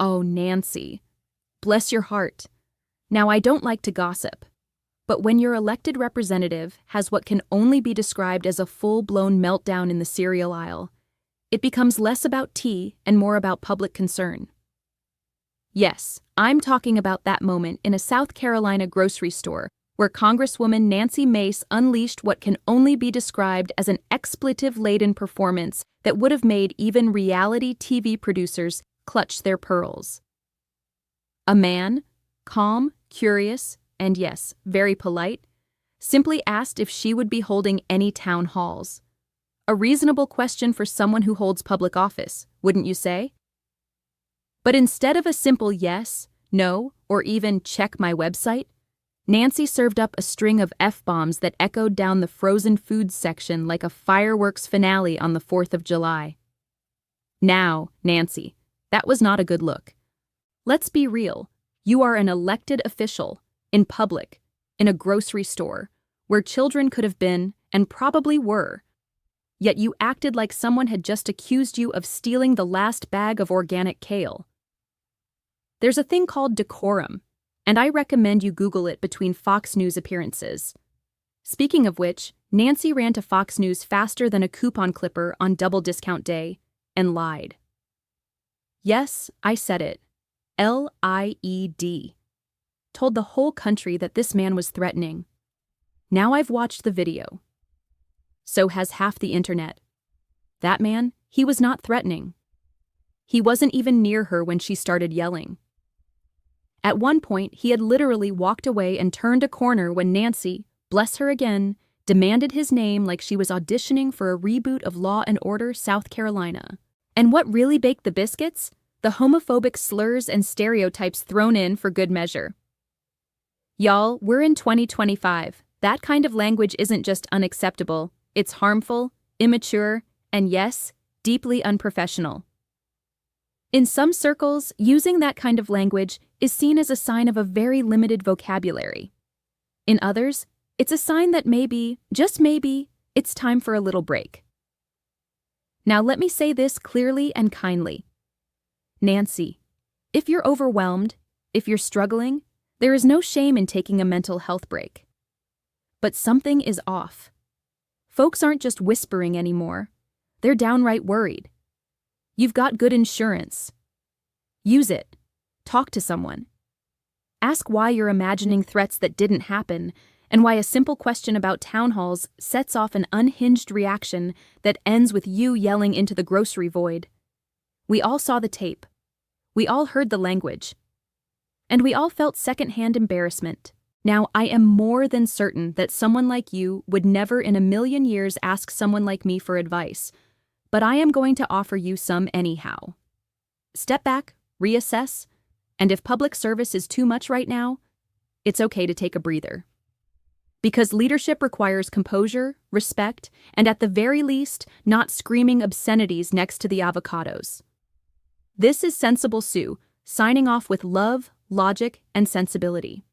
Oh, Nancy. Bless your heart. Now, I don't like to gossip, but when your elected representative has what can only be described as a full-blown meltdown in the cereal aisle, it becomes less about tea and more about public concern. Yes, I'm talking about that moment in a South Carolina grocery store where Congresswoman Nancy Mace unleashed what can only be described as an expletive-laden performance that would have made even reality TV producers clutch their pearls. A man, calm, curious, and yes, very polite, simply asked if she would be holding any town halls. A reasonable question for someone who holds public office, wouldn't you say? But instead of a simple yes, no, or even check my website, Nancy served up a string of F-bombs that echoed down the frozen foods section like a fireworks finale on the 4th of July. Now, Nancy, that was not a good look. Let's be real. You are an elected official, in public, in a grocery store, where children could have been, and probably were. Yet you acted like someone had just accused you of stealing the last bag of organic kale. There's a thing called decorum, and I recommend you Google it between Fox News appearances. Speaking of which, Nancy ran to Fox News faster than a coupon clipper on double discount day, and lied. Yes, I said it. L-I-E-D. Told the whole country that this man was threatening. Now I've watched the video. So has half the internet. That man, he was not threatening. He wasn't even near her when she started yelling. At one point, he had literally walked away and turned a corner when Nancy, bless her again, demanded his name like she was auditioning for a reboot of Law and Order South Carolina. And what really baked the biscuits? The homophobic slurs and stereotypes thrown in for good measure. Y'all, we're in 2025. That kind of language isn't just unacceptable, it's harmful, immature, and yes, deeply unprofessional. In some circles, using that kind of language is seen as a sign of a very limited vocabulary. In others, it's a sign that maybe, just maybe, it's time for a little break. Now let me say this clearly and kindly. Nancy, if you're overwhelmed, if you're struggling, there is no shame in taking a mental health break. But something is off. Folks aren't just whispering anymore. They're downright worried. You've got good insurance. Use it. Talk to someone. Ask why you're imagining threats that didn't happen, and why a simple question about town halls sets off an unhinged reaction that ends with you yelling into the grocery void. We all saw the tape. We all heard the language. And we all felt secondhand embarrassment. Now, I am more than certain that someone like you would never in a million years ask someone like me for advice, but I am going to offer you some anyhow. Step back, reassess, and if public service is too much right now, it's okay to take a breather. Because leadership requires composure, respect, and at the very least, not screaming obscenities next to the avocados. This is Sensible Sue, signing off with love, logic, and sensibility.